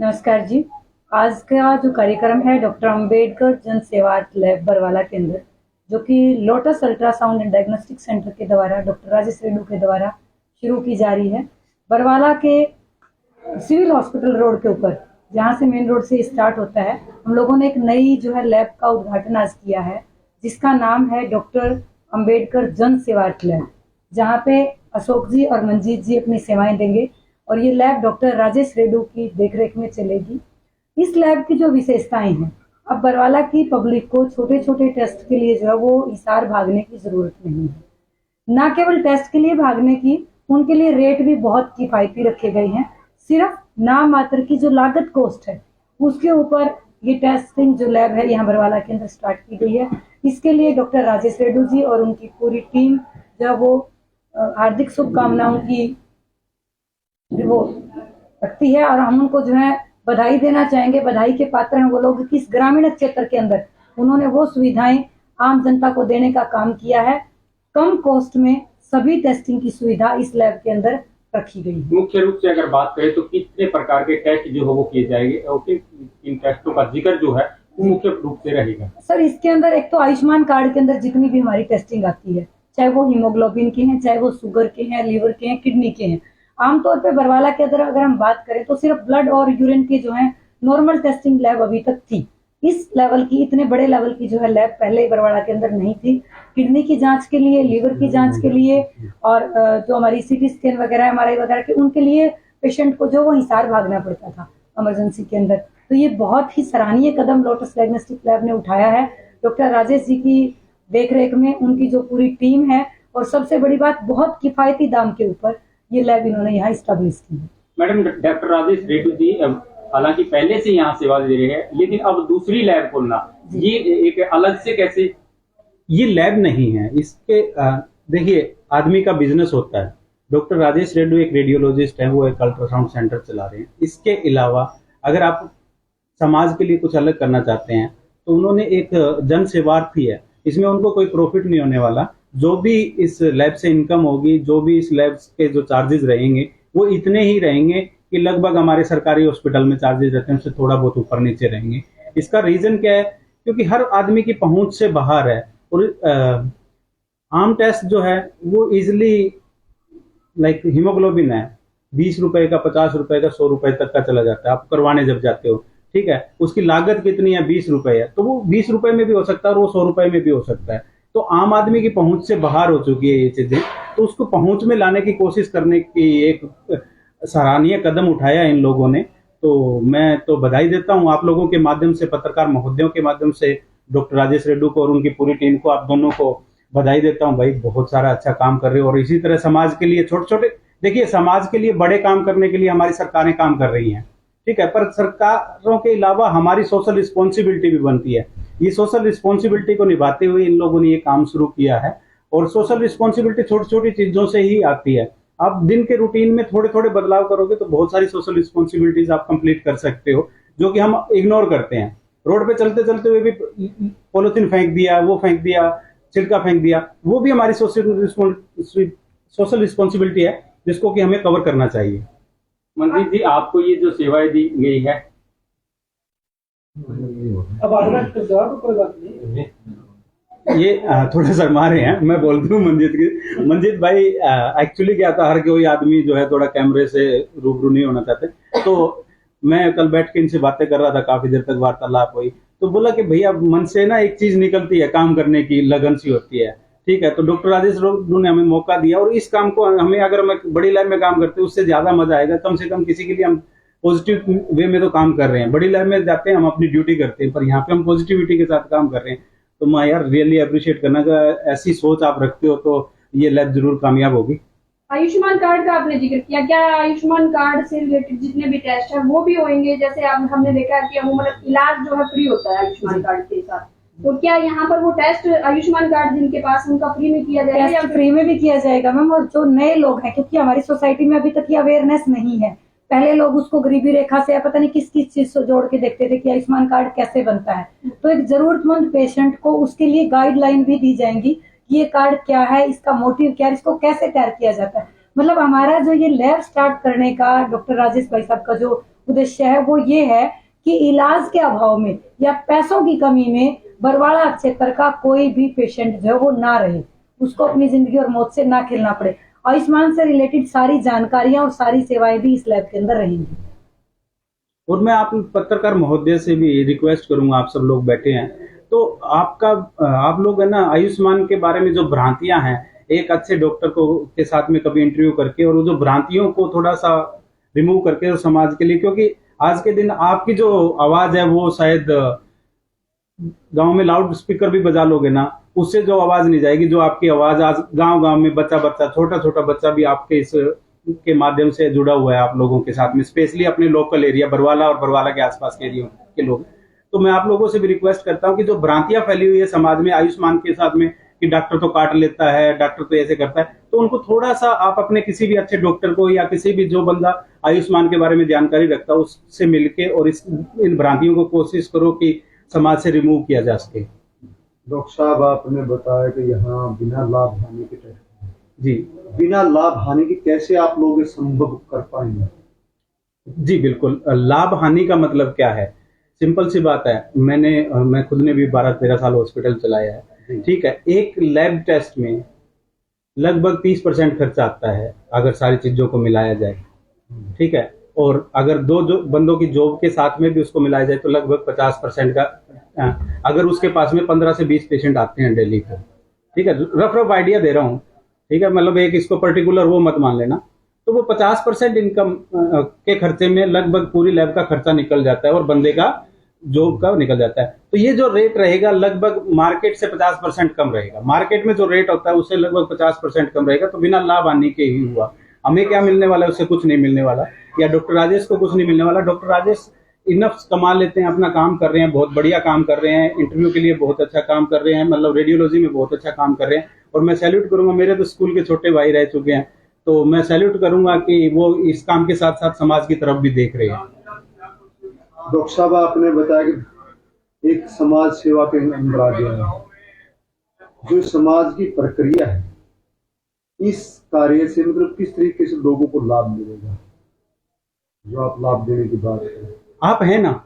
नमस्कार जी। आज का जो कार्यक्रम है डॉक्टर अंबेडकर जन सेवा लैब बरवाला के अंदर, जो कि lotus ultrasound and diagnostic centre के द्वारा डॉक्टर राजेश रेड्डू के द्वारा शुरू की जा रही है। बरवाला के सिविल हॉस्पिटल रोड के ऊपर, जहां से मेन रोड से स्टार्ट होता है, हम लोगों ने एक नई जो है लैब का उद्घाटन आज किया है, जिसका नाम है डॉक्टर अंबेडकर जन सेवा लैब, जहां पे अशोक जी और मंजीत जी अपनी सेवाएं देंगे और ये लैब डॉक्टर राजेश रेड्डू की देखरेख में चलेगी। इस लैब की जो विशेषताएं हैं, अब बरवाला की पब्लिक को छोटे छोटे टेस्ट के लिए जो है वो हिसार भागने की जरूरत नहीं है। ना केवल टेस्ट के लिए भागने की, उनके लिए रेट भी बहुत किफायती रखे गए हैं। सिर्फ नाम मात्र की जो लागत कॉस्ट है, उसके ऊपर ये टेस्टिंग जो लैब है यहाँ बरवाला के अंदर स्टार्ट की गई है। इसके लिए डॉक्टर राजेश रेड्डू जी और उनकी पूरी टीम जो है वो हार्दिक शुभकामनाओं की वो रखती है, और हम उनको जो है बधाई देना चाहेंगे। बधाई के पात्र हैं वो लोग कि इस ग्रामीण क्षेत्र के अंदर उन्होंने वो सुविधाएं आम जनता को देने का काम किया है। कम कॉस्ट में सभी टेस्टिंग की सुविधा इस लैब के अंदर रखी गई है। मुख्य रूप से अगर बात करें तो कितने प्रकार के टेस्ट जो है वो किए जाएंगे और इन टेस्टों का जिक्र जो है वो मुख्य रूप से रहेगा? सर, इसके अंदर एक तो आयुष्मान कार्ड के अंदर जितनी भी हमारी टेस्टिंग आती है, चाहे वो हीमोग्लोबिन के हैं, चाहे वो शुगर के हैं, लीवर के हैं, किडनी के हैं। आमतौर पे बरवाला के अंदर अगर हम बात करें तो सिर्फ ब्लड और यूरिन की जो है नॉर्मल टेस्टिंग लैब अभी तक थी। इस लेवल की, इतने बड़े लेवल की जो है लैब पहले बरवाला के अंदर नहीं थी। किडनी की जांच के लिए, लीवर की जांच के लिए और जो हमारी सीटी स्कैन वगैरह, एमआरआई वगैरह के, उनके लिए पेशेंट को जो वो हिसार भागना पड़ता था इमरजेंसी के अंदर। तो ये बहुत ही सराहनीय कदम लोटस डायग्नोस्टिक लैब ने उठाया है डॉक्टर राजेश जी की देखरेख में, उनकी जो पूरी टीम है, और सबसे बड़ी बात, बहुत किफायती दाम के ऊपर ये लैब इन्होंने यहाँ स्टैब्लिश की है। मैडम, डॉक्टर राजेश रेड्डू जी हालांकि पहले से यहाँ सेवा दे रहे हैं, लेकिन अब दूसरी लैब खोलना ये एक अलग से कैसे? ये लैब नहीं है इसके। देखिए, आदमी का बिजनेस होता है। डॉक्टर राजेश रेड्डू एक रेडियोलॉजिस्ट है, वो एक अल्ट्रासाउंड सेंटर चला रहे हैं। इसके अलावा अगर आप समाज के लिए कुछ अलग करना चाहते हैं तो उन्होंने एक जन सेवार्थी है, इसमें उनको कोई प्रॉफिट नहीं होने वाला। जो भी इस लैब से इनकम होगी, जो भी इस लैब के जो चार्जेस रहेंगे, वो इतने ही रहेंगे कि लगभग हमारे सरकारी हॉस्पिटल में चार्जेस रहते हैं उससे थोड़ा बहुत ऊपर नीचे रहेंगे। इसका रीजन क्या है? क्योंकि हर आदमी की पहुंच से बाहर है और आम टेस्ट जो है वो इजिली, लाइक हीमोग्लोबिन है, 20 रुपए का, 50 रुपए का, 100 रुपए तक का चला जाता है आप करवाने जब जाते हो। ठीक है, उसकी लागत कितनी है? 20 रुपए है, तो वो 20 रुपए में भी हो सकता है और वो 100 रुपए में भी हो सकता है। तो आम आदमी की पहुंच से बाहर हो चुकी है ये चीजें, तो उसको पहुंच में लाने की कोशिश करने की एक सराहनीय कदम उठाया इन लोगों ने। तो मैं तो बधाई देता हूं आप लोगों के माध्यम से, पत्रकार महोदयों के माध्यम से, डॉक्टर राजेश रेड्डू को और उनकी पूरी टीम को, आप दोनों को बधाई देता हूं। भाई, बहुत सारा अच्छा काम कर रहे हो और इसी तरह समाज के लिए छोटे छोटे, देखिए, समाज के लिए बड़े काम करने के लिए हमारी सरकारें काम कर रही हैं, ठीक है, पर सरकारों के अलावा हमारी सोशल रिस्पॉन्सिबिलिटी भी बनती है। ये सोशल रिस्पॉन्सिबिलिटी को निभाते हुए इन लोगों ने ये काम शुरू किया है, और सोशल रिस्पॉन्सिबिलिटी छोटी छोटी चीजों से ही आती है। आप दिन के रूटीन में थोड़े थोड़े बदलाव करोगे तो बहुत सारी सोशल रिस्पॉन्सिबिलिटीज आप कंप्लीट कर सकते हो, जो कि हम इग्नोर करते हैं। रोड पे चलते चलते हुए भी पॉलिथीन फेंक दिया, वो फेंक दिया, छिड़का फेंक दिया, वो भी हमारी सोशल रिस्पॉन्सिबिलिटी है, जिसको कि हमें कवर करना चाहिए। मंजीत जी, आपको ये जो सेवाएं दी गई है, अब आगे कोई बात नहीं, ये थोड़ा शर्मा रहे हैं, मैं बोलती हूँ मंजीत की। मंजीत भाई, एक्चुअली क्या था, हर कोई आदमी जो है थोड़ा कैमरे से रूबरू नहीं होना चाहते। तो मैं कल बैठ के इनसे बातें कर रहा था, काफी देर तक वार्तालाप हुई, तो बोला कि भैया मन से ना एक चीज निकलती है, काम करने की लगन सी होती है। ठीक है, तो डॉक्टर राजेश रेड्डू ने हमें मौका दिया, और इस काम को हमें, अगर मैं बड़ी लैब में काम करते उससे ज्यादा मजा आएगा। कम से कम किसी के लिए हम पॉजिटिव वे में तो काम कर रहे हैं। बड़ी लैब में जाते हैं हम अपनी ड्यूटी करते हैं, पर यहाँ पे हम पॉजिटिविटी के साथ काम कर रहे हैं। तो मैं यार रियली अप्रिशिएट करना का, ऐसी सोच आप रखते हो तो ये लैब जरूर कामयाब होगी। आयुष्मान कार्ड का आपने जिक्र किया, क्या आयुष्मान कार्ड से रिलेटेड जितने भी टेस्ट है वो भी होंगे? जैसे हमने देखा है कि अमूमन इलाज जो है फ्री होता है आयुष्मान कार्ड के साथ, तो क्या यहाँ पर वो टेस्ट आयुष्मान कार्ड जिनके पास उनका फ्री में किया जाएगा या फ्री में भी किया जाएगा मैम? और जो नए लोग हैं, क्योंकि हमारी सोसाइटी में अभी तक ये अवेयरनेस नहीं है, पहले लोग उसको गरीबी रेखा से या पता नहीं किस किस चीज से जोड़ के देखते थे कि आयुष्मान कार्ड कैसे बनता है। तो एक जरूरतमंद पेशेंट को उसके लिए गाइडलाइन भी दी जाएंगी कि ये कार्ड क्या है, इसका मोटिव क्या है, इसको कैसे तैयार किया जाता है। मतलब हमारा जो ये लैब स्टार्ट करने का डॉक्टर राजेश भाई साहब का जो उद्देश्य है वो ये है कि इलाज के अभाव में या पैसों की कमी में बरवाड़ा क्षेत्र का कोई भी पेशेंट जो है वो ना रहे, उसको अपनी जिंदगी और मौत से ना खेलना पड़े। आयुष्मान से रिलेटेड सारी जानकारियां और सारी सेवाएं भी इस लैब के अंदर रहेंगी। और मैं आप पत्रकार महोदय से भी रिक्वेस्ट करूंगा, आप सब लोग बैठे हैं तो आप लोग है ना, आयुष्मान के बारे में जो भ्रांतियां हैं, एक अच्छे डॉक्टर को के साथ में कभी इंटरव्यू करके और वो जो भ्रांतियों को थोड़ा सा रिमूव करके और समाज के लिए, क्योंकि आज के दिन आपकी जो आवाज है वो शायद गांव में लाउड स्पीकर भी बजा लोगे ना, उससे जो आवाज नहीं जाएगी, जो आपकी आवाज आज गांव गांव में बच्चा छोटा छोटा बच्चा भी आपके इस के माध्यम से जुड़ा हुआ है आप लोगों के साथ में, स्पेशली अपने लोकल एरिया बरवाला और बरवाला के आसपास के एरिया के लोग। तो मैं आप लोगों से भी रिक्वेस्ट करता हूं कि जो भ्रांतियां फैली हुई है समाज में आयुष्मान के साथ में कि डॉक्टर तो काट लेता है, डॉक्टर तो ऐसे करता है, तो उनको थोड़ा सा आप अपने किसी भी अच्छे डॉक्टर को या किसी भी जो बंदा आयुष्मान के बारे में जानकारी रखता है उससे मिलके और इन भ्रांतियों को कोशिश करो कि समाज से रिमूव किया जा सके। डॉक्टर साहब, आपने बताया कि यहाँ बिना लाभ हानि के टेस्ट, जी बिना लाभ हानि के कैसे आप लोग ये संभव कर पाएंगे? जी बिल्कुल, लाभ हानि का मतलब क्या है, सिंपल सी बात है, मैं खुद ने भी 12-13 साल हॉस्पिटल चलाया है, ठीक है। एक लैब टेस्ट में लगभग 30% खर्चा आता है अगर सारी चीजों को मिलाया जाए, ठीक है। और अगर दो जो बंदों की जॉब के साथ में भी उसको मिलाया जाए तो लगभग 50% का, अगर उसके पास में 15 से 20 पेशेंट आते हैं डेली का, ठीक है, रफ आइडिया दे रहा हूँ, ठीक है, मतलब एक इसको पर्टिकुलर वो मत मान लेना, तो वो 50% इनकम के खर्चे में लगभग पूरी लैब का खर्चा निकल जाता है और बंदे का जॉब का निकल जाता है। तो ये जो रेट रहेगा लगभग मार्केट से 50% कम रहेगा, मार्केट में जो रेट होता है उससे लगभग 50% कम रहेगा। तो बिना लाभ आने के ही हुआ, हमें क्या मिलने वाला है, उससे कुछ नहीं मिलने वाला, या डॉक्टर राजेश को कुछ नहीं मिलने वाला। डॉक्टर राजेश इनफ कमा लेते हैं, अपना काम कर रहे हैं, बहुत बढ़िया काम कर रहे हैं, इंटरव्यू के लिए बहुत अच्छा काम कर रहे हैं, मतलब रेडियोलॉजी में बहुत अच्छा काम कर रहे हैं। और मैं सैल्यूट करूंगा, मेरे तो स्कूल के छोटे भाई रह चुके हैं, तो मैं सैल्यूट करूंगा कि वो इस काम के साथ साथ समाज की तरफ भी देख रहे हैं। डॉक्टर साहब, आपने बताया कि एक समाज सेवा के अंदर आ गया है, जो समाज की प्रक्रिया है, इस कार्य से मतलब किस तरीके से लोगों को लाभ मिलेगा, जो आप लाभ देने की बात करें? आप हैं ना,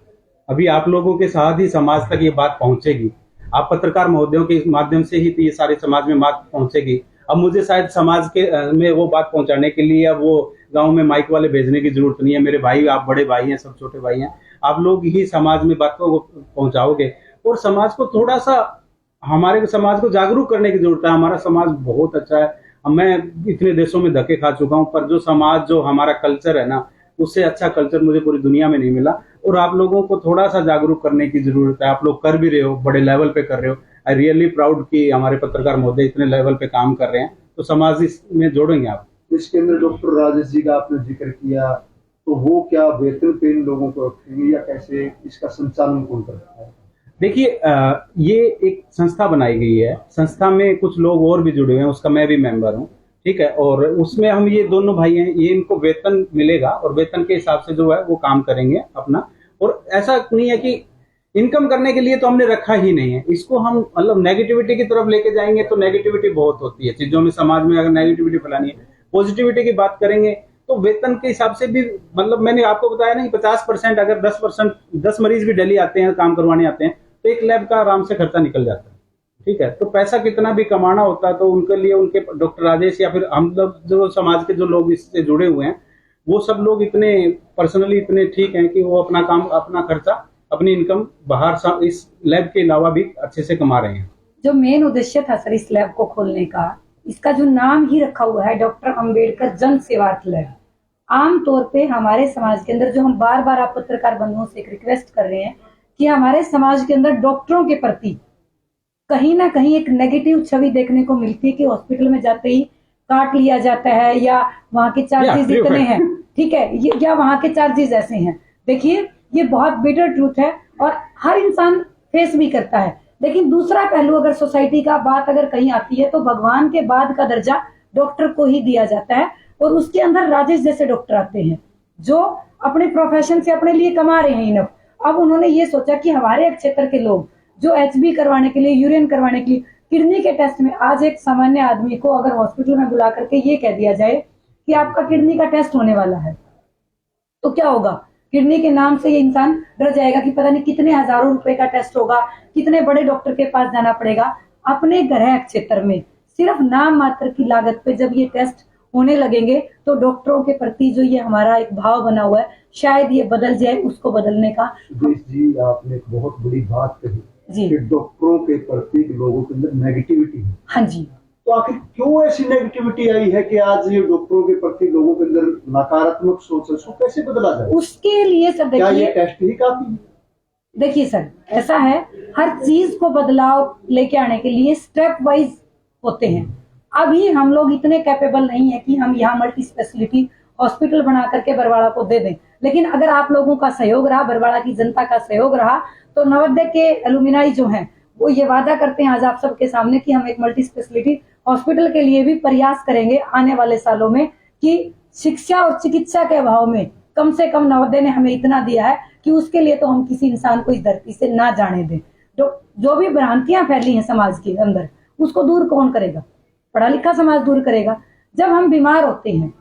अभी आप लोगों के साथ ही समाज तक ये बात पहुंचेगी, आप पत्रकार महोदयों के माध्यम से ही ये सारे समाज में बात पहुंचेगी। अब मुझे शायद समाज के में वो बात पहुंचाने के लिए अब वो गांव में माइक वाले भेजने की जरूरत नहीं है। मेरे भाई, आप बड़े भाई हैं, सब छोटे भाई हैं, आप लोग ही समाज में बातों को पहुंचाओगे और समाज को थोड़ा सा, हमारे समाज को जागरूक करने की जरूरत है। हमारा समाज बहुत अच्छा है, मैं इतने देशों में धक्के खा चुका हूं, पर जो समाज, जो हमारा कल्चर है ना, उससे अच्छा कल्चर मुझे पूरी दुनिया में नहीं मिला। और आप लोगों को थोड़ा सा जागरूक करने की जरूरत है, आप लोग कर भी रहे हो, बड़े लेवल पे कर रहे हो। आई रियली प्राउड कि हमारे पत्रकार महोदय इतने लेवल पे काम कर रहे हैं, तो समाज इसमें जोड़ेंगे आप। इसके अंदर डॉक्टर राजेश जी का आपने जिक्र किया, तो वो क्या वेतन पे इन लोगों को रखेंगे या कैसे इसका संचालन कौन करता है? देखिए, ये एक संस्था बनाई गई है, संस्था में कुछ लोग और भी जुड़े हुए हैं, उसका मैं भी मेंबर हूँ, ठीक है। और उसमें हम ये दोनों भाई हैं, ये इनको वेतन मिलेगा और वेतन के हिसाब से जो है वो काम करेंगे अपना। और ऐसा नहीं है कि इनकम करने के लिए तो हमने रखा ही नहीं है इसको, हम मतलब नेगेटिविटी की तरफ लेके जाएंगे तो नेगेटिविटी बहुत होती है चीजों में, समाज में अगर नेगेटिविटी फैलानी है, पॉजिटिविटी की बात करेंगे तो वेतन के हिसाब से भी, मतलब मैंने आपको बताया ना कि 50%, अगर 10 मरीज भी डेली आते हैं, काम करवाने आते हैं, तो एक लैब का आराम से खर्चा निकल जाता है, ठीक है। तो पैसा कितना भी कमाना होता है तो उनके लिए उनके डॉक्टर राजेश या फिर हम लोग जो समाज के जो लोग इससे जुड़े हुए हैं, वो सब लोग इतने पर्सनली इतने ठीक हैं कि वो अपना काम, अपना खर्चा, अपनी इनकम बाहर इस लैब के अलावा भी अच्छे से कमा रहे हैं। जो मेन उद्देश्य था सर इस लैब को खोलने का, इसका जो नाम ही रखा हुआ है डॉक्टर अंबेडकर जन सेवार्थ लैब, आमतौर पे हमारे समाज के अंदर, जो हम बार बार आप पत्रकार बंधुओं से एक रिक्वेस्ट कर रहे हैं कि हमारे समाज के अंदर डॉक्टरों के प्रति कहीं ना कहीं एक नेगेटिव छवि देखने को मिलती है कि हॉस्पिटल में जाते ही काट लिया जाता है, या वहाँ के चार्जेस इतने हैं, ठीक है, या वहाँ के चार्जेस ऐसे हैं। देखिए, ये बहुत बिटर ट्रूथ है और हर इंसान फेस भी करता है। लेकिन दूसरा पहलू, अगर सोसाइटी का बात अगर कहीं आती है तो भगवान के बाद का दर्जा डॉक्टर को ही दिया जाता है, और उसके अंदर राजेश जैसे डॉक्टर आते हैं जो अपने प्रोफेशन से अपने लिए कमा रहे हैं इनफ। अब उन्होंने ये सोचा कि हमारे क्षेत्र के लोग जो एचबी करवाने के लिए, यूरिन करवाने के लिए, किडनी के टेस्ट में, आज एक सामान्य आदमी को अगर हॉस्पिटल में बुला करके ये कह दिया जाए कि आपका किडनी का टेस्ट होने वाला है, तो क्या होगा? किडनी के नाम से ये इंसान डर जाएगा कि पता नहीं कितने हजारों रुपए का टेस्ट होगा, कितने बड़े डॉक्टर के पास जाना पड़ेगा। अपने गृह क्षेत्र में सिर्फ नाम मात्र की लागत पे जब ये टेस्ट होने लगेंगे तो डॉक्टरों के प्रति जो ये हमारा एक भाव बना हुआ है शायद ये बदल जाए, उसको बदलने का। सुदेश जी, आपने एक बहुत बड़ी बात कही जी कि डॉक्टरों के प्रति लोगों के अंदर नेगेटिविटी है। हाँ जी। तो आखिर क्यों ऐसी नेगेटिविटी आई है कि आज ये डॉक्टरों के प्रति लोगों के अंदर नकारात्मक सोच है, उसको कैसे बदला जाए? उसके लिए सर क्या ये देखिए, टेस्ट ही काफी है? देखिए सर ऐसा है, हर चीज को बदलाव लेके आने के लिए स्टेप वाइज होते हैं। अभी हम लोग इतने कैपेबल नहीं है कि हम यहाँ मल्टी स्पेशलिटी हॉस्पिटल बना करके बरवाड़ा को दे दें, लेकिन अगर आप लोगों का सहयोग रहा, बरवाड़ा की जनता का सहयोग रहा, तो नवोदय के एलुमिनाई जो हैं वो ये वादा करते हैं आज आप सबके सामने कि हम एक मल्टी स्पेशलिटी हॉस्पिटल के लिए भी प्रयास करेंगे आने वाले सालों में कि शिक्षा और चिकित्सा के अभाव में कम से कम नवोदय ने हमें इतना दिया है कि उसके लिए तो हम किसी इंसान को इस धरती से ना जाने दें। जो भी भ्रांतियां फैली हैं समाज के अंदर उसको दूर कौन करेगा? पढ़ा लिखा समाज दूर करेगा। जब हम बीमार होते हैं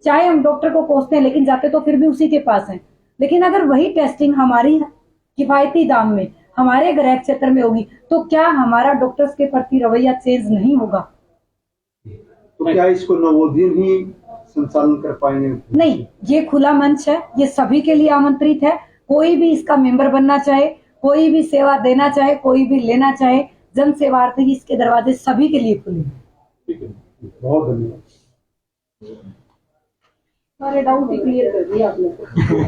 चाहे हम डॉक्टर को कोसते हैं लेकिन जाते तो फिर भी उसी के पास हैं, लेकिन अगर वही टेस्टिंग हमारी किफायती दाम में हमारे गृह क्षेत्र में होगी तो क्या हमारा डॉक्टर्स के प्रति रवैया चेंज नहीं होगा? तो क्या इसको नवोदय ही संचालन कर पाएंगे? नहीं, ये खुला मंच है, ये सभी के लिए आमंत्रित है। कोई भी इसका मेंबर बनना चाहे, कोई भी सेवा देना चाहे, कोई भी लेना चाहे, जन सेवार्थी इसके दरवाजे सभी के लिए खुले हैं। बहुत धन्यवाद। सारे डाउट ही क्लियर कर दिए आपने।